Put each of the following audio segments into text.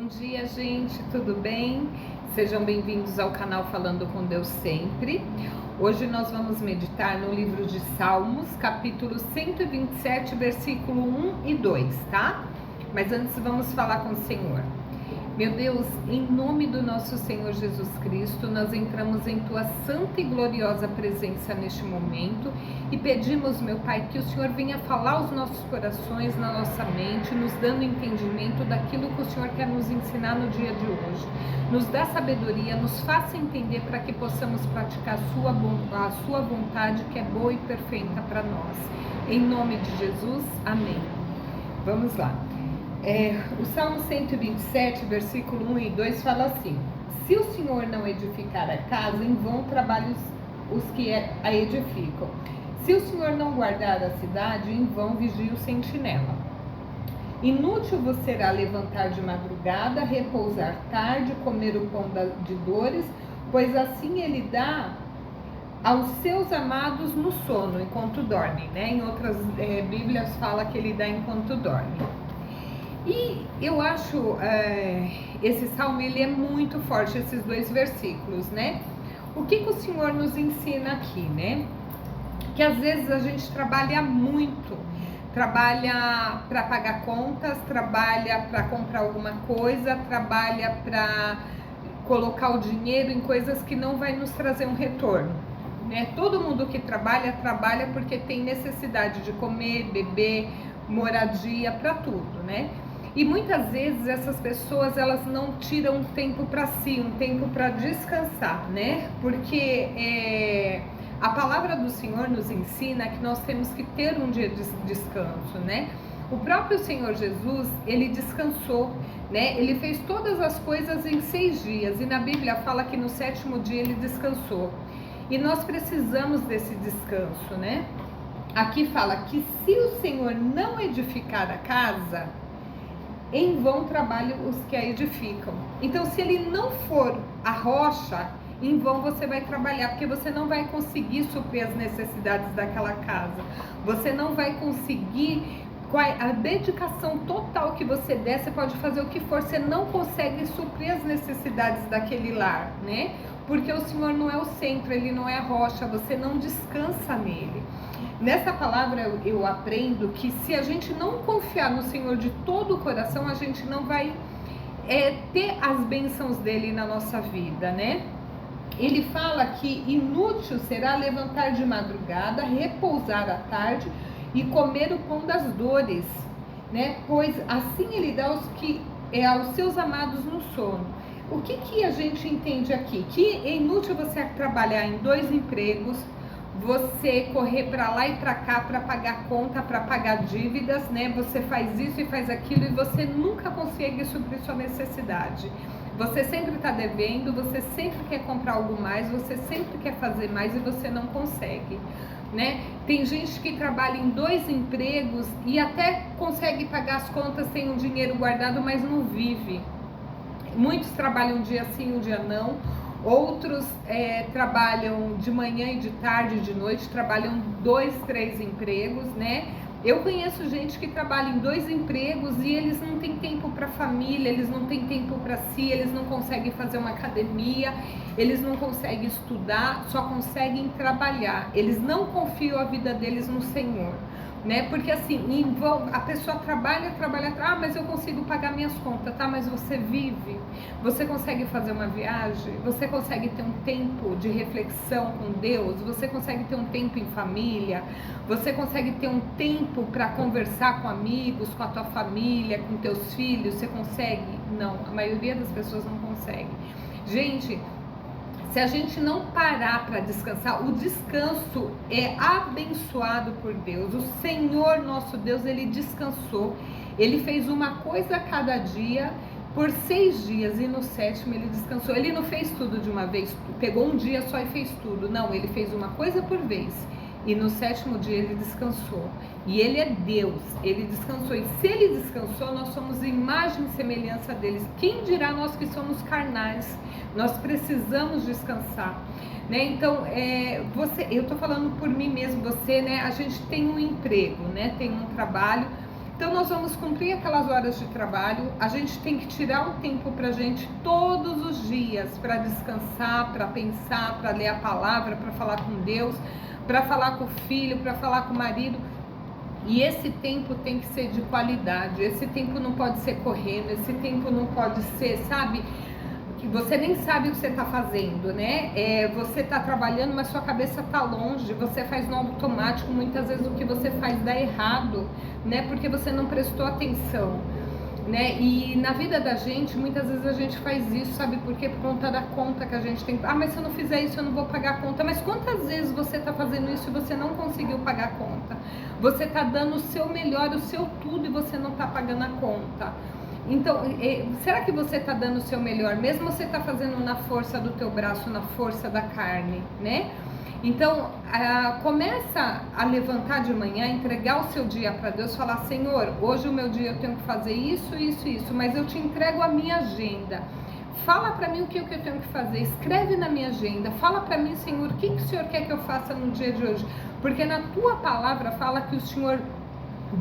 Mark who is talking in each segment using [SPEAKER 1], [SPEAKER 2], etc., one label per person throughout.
[SPEAKER 1] Bom dia, gente, tudo bem? Sejam bem-vindos ao canal Falando com Deus Sempre. Hoje nós vamos meditar no livro de Salmos, capítulo 127, versículo 1 e 2, tá? Mas antes vamos falar com o Senhor. Meu Deus, em nome do nosso Senhor Jesus Cristo, nós entramos em Tua santa e gloriosa presença neste momento e pedimos, meu Pai, que o Senhor venha falar aos nossos corações, na nossa mente, nos dando entendimento daquilo que o Senhor quer nos ensinar no dia de hoje. Nos dá sabedoria, nos faça entender para que possamos praticar a Sua vontade, que é boa e perfeita para nós. Em nome de Jesus, amém. Vamos lá. O Salmo 127, versículo 1 e 2 fala assim: se o Senhor não edificar a casa, em vão trabalham os que a edificam. Se o Senhor não guardar a cidade, em vão vigia o sentinela. Inútil vos será levantar de madrugada, repousar tarde, comer o pão de dores, pois assim ele dá aos seus amados no sono, enquanto dormem, né? Em outras Bíblias fala que ele dá enquanto dorme. E eu acho esse salmo, ele é muito forte, esses dois versículos, né? O que o Senhor nos ensina aqui, né? Que às vezes a gente trabalha muito, trabalha para pagar contas, trabalha para comprar alguma coisa, trabalha para colocar o dinheiro em coisas que não vai nos trazer um retorno, né? Todo mundo que trabalha porque tem necessidade de comer, beber, moradia, para tudo, né? E muitas vezes essas pessoas, elas não tiram um tempo para si, um tempo para descansar, né? Porque a palavra do Senhor nos ensina que nós temos que ter um dia de descanso, né? O próprio Senhor Jesus, ele descansou, né? Ele fez todas as coisas em 6 dias, e na Bíblia fala que no 7º dia ele descansou. E nós precisamos desse descanso, né? Aqui fala que se o Senhor não edificar a casa, em vão trabalham os que a edificam. Então, se ele não for a rocha, em vão você vai trabalhar, porque você não vai conseguir suprir as necessidades daquela casa. Você não vai conseguir, com a dedicação total que você der, você pode fazer o que for, você não consegue suprir as necessidades daquele lar, né? Porque o Senhor não é o centro, ele não é a rocha, você não descansa nele. Nessa palavra eu aprendo que se a gente não confiar no Senhor de todo o coração, a gente não vai ter as bênçãos dele na nossa vida, né? Ele fala que inútil será levantar de madrugada, repousar à tarde e comer o pão das dores, né? Pois assim ele dá aos seus amados no sono. O que a gente entende aqui? Que é inútil você trabalhar em 2 empregos, você correr para lá e para cá para pagar conta, para pagar dívidas, né? Você faz isso e faz aquilo e você nunca consegue suprir sua necessidade. Você sempre está devendo, você sempre quer comprar algo mais, você sempre quer fazer mais e você não consegue, né? Tem gente que trabalha em 2 empregos e até consegue pagar as contas, tem um dinheiro guardado, mas não vive. Muitos trabalham um dia sim, um dia não. Outros trabalham de manhã e de tarde, de noite, trabalham 2, 3 empregos, né? Eu conheço gente que trabalha em 2 empregos e eles não têm tempo para a família, eles não têm tempo para si, eles não conseguem fazer uma academia, eles não conseguem estudar, só conseguem trabalhar. Eles não confiam a vida deles no Senhor, né? Porque assim, a pessoa trabalha, mas eu consigo pagar minhas contas, tá? Mas você vive, você consegue fazer uma viagem, você consegue ter um tempo de reflexão com Deus, você consegue ter um tempo em família, você consegue ter um tempo para conversar com amigos, com a tua família, com teus filhos, você consegue? Não, a maioria das pessoas não consegue. Gente, se a gente não parar para descansar, o descanso é abençoado por Deus. O Senhor nosso Deus, ele descansou. Ele fez uma coisa a cada dia por 6 dias e no 7º ele descansou. Ele não fez tudo de uma vez, pegou um dia só e fez tudo. Não, ele fez uma coisa por vez. E no 7º dia ele descansou. E ele é Deus, ele descansou. E se ele descansou, nós somos imagem e semelhança deles. Quem dirá nós que somos carnais? Nós precisamos descansar, né? Então, eu tô falando por mim mesmo, você, né? A gente tem um emprego, né? Tem um trabalho, Então nós vamos cumprir aquelas horas de trabalho, a gente tem que tirar um tempo pra gente todos os dias, para descansar, para pensar, para ler a palavra, para falar com Deus, para falar com o filho, para falar com o marido. E esse tempo tem que ser de qualidade, esse tempo não pode ser correndo, esse tempo não pode ser, sabe, que você nem sabe o que você está fazendo, né? Você está trabalhando, mas sua cabeça está longe, você faz no automático, muitas vezes o que você faz dá errado, né? Porque você não prestou atenção, né? E na vida da gente, muitas vezes a gente faz isso, sabe por quê? Por conta da conta que a gente tem. Ah, mas se eu não fizer isso, eu não vou pagar a conta. Mas quantas vezes você está fazendo isso e você não conseguiu pagar a conta? Você está dando o seu melhor, o seu tudo, e você não está pagando a conta. Então, será que você está dando o seu melhor, mesmo você está fazendo na força do teu braço, na força da carne, né? Então, começa a levantar de manhã, entregar o seu dia para Deus, falar: Senhor, hoje o meu dia eu tenho que fazer isso, isso, isso, mas eu te entrego a minha agenda. Fala para mim o que eu tenho que fazer, escreve na minha agenda, fala para mim, Senhor, o que o Senhor quer que eu faça no dia de hoje? Porque na tua palavra fala que o Senhor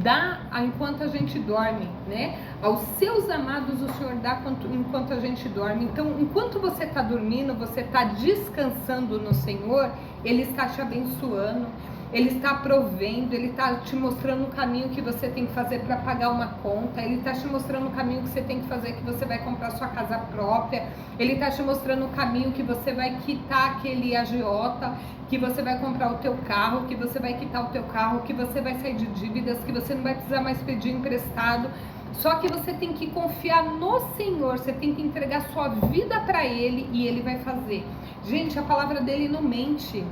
[SPEAKER 1] dá enquanto a gente dorme, né? Aos seus amados o Senhor dá enquanto a gente dorme. Então, enquanto você está dormindo, você está descansando no Senhor, Ele está te abençoando, Ele está provendo, Ele está te mostrando o caminho que você tem que fazer para pagar uma conta, Ele está te mostrando o caminho que você tem que fazer, que você vai comprar sua casa própria, Ele está te mostrando o caminho que você vai quitar aquele agiota, que você vai comprar o teu carro, que você vai quitar o teu carro, que você vai sair de dívidas, que você não vai precisar mais pedir emprestado. Só que você tem que confiar no Senhor, você tem que entregar sua vida para Ele e Ele vai fazer. Gente, a palavra dele não mente.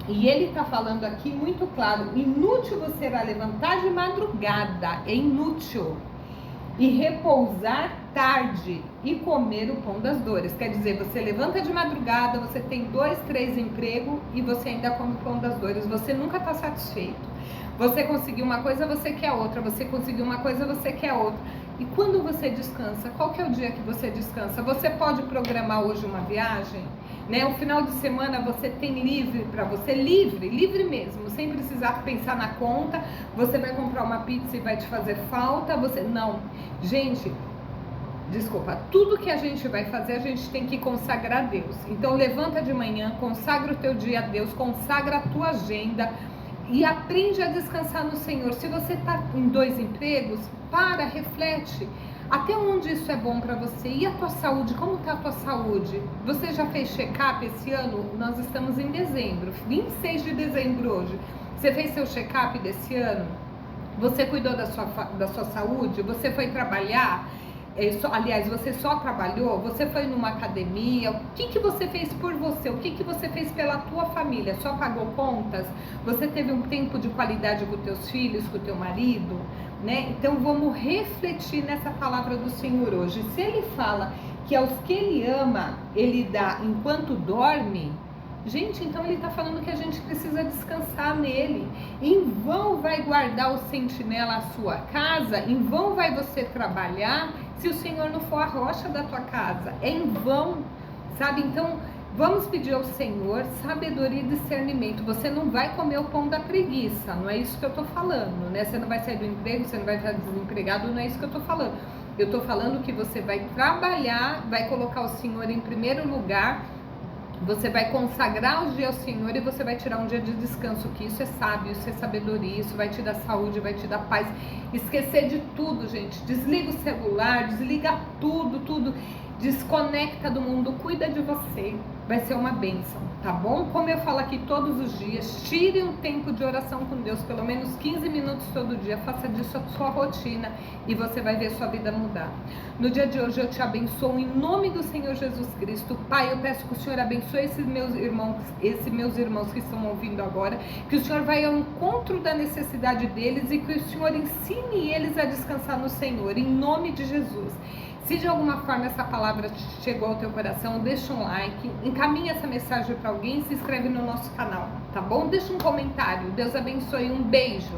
[SPEAKER 1] E Ele está falando aqui muito claro: inútil você vai levantar de madrugada, é inútil, e repousar tarde e comer o pão das dores. Quer dizer, você levanta de madrugada, você tem 2, 3 empregos e você ainda come o pão das dores, você nunca está satisfeito. Você conseguiu uma coisa, você quer outra, você conseguiu uma coisa, você quer outra. E quando você descansa, qual que é o dia que você descansa? Você pode programar hoje uma viagem, né? O final de semana você tem livre para você, livre mesmo, sem precisar pensar na conta. Você vai comprar uma pizza e vai te fazer falta, não. Gente, desculpa, tudo que a gente vai fazer, a gente tem que consagrar a Deus. Então levanta de manhã, consagra o teu dia a Deus, consagra a tua agenda e aprende a descansar no Senhor. Se você está em 2 empregos, reflete. Até onde isso é bom para você? E a tua saúde? Como está a tua saúde? Você já fez check-up esse ano? Nós estamos em dezembro, 26 de dezembro hoje. Você fez seu check-up desse ano? Você cuidou da sua saúde? Você foi trabalhar? Aliás, você só trabalhou? Você foi numa academia? O que você fez por você? O que você fez pela tua família? Só pagou contas? Você teve um tempo de qualidade com teus filhos, com o teu marido? Né? Então vamos refletir nessa palavra do Senhor hoje. Se Ele fala que aos que Ele ama, Ele dá enquanto dorme, gente, então Ele está falando que a gente precisa descansar nele. Em vão vai guardar o sentinela a sua casa, em vão vai você trabalhar, se o Senhor não for a rocha da tua casa. É em vão, sabe? Então vamos pedir ao Senhor sabedoria e discernimento. Você não vai comer o pão da preguiça, não é isso que eu tô falando, né? Você não vai sair do emprego, você não vai estar desempregado, não é isso que eu tô falando. Eu tô falando que você vai trabalhar, vai colocar o Senhor em primeiro lugar, você vai consagrar o dia ao Senhor e você vai tirar um dia de descanso, que isso é sábio, isso é sabedoria, isso vai te dar saúde, vai te dar paz. Esquecer de tudo, gente. Desliga o celular, desliga tudo. Desconecta do mundo, cuida de você, vai ser uma bênção, tá bom? Como eu falo aqui todos os dias, tire um tempo de oração com Deus, pelo menos 15 minutos todo dia, faça disso a sua rotina e você vai ver sua vida mudar. No dia de hoje eu te abençoo em nome do Senhor Jesus Cristo. Pai, eu peço que o Senhor abençoe esses meus irmãos que estão ouvindo agora, que o Senhor vai ao encontro da necessidade deles e que o Senhor ensine eles a descansar no Senhor, em nome de Jesus. Se de alguma forma essa palavra chegou ao teu coração, deixa um like, encaminha essa mensagem para alguém e se inscreve no nosso canal, tá bom? Deixa um comentário. Deus abençoe, um beijo.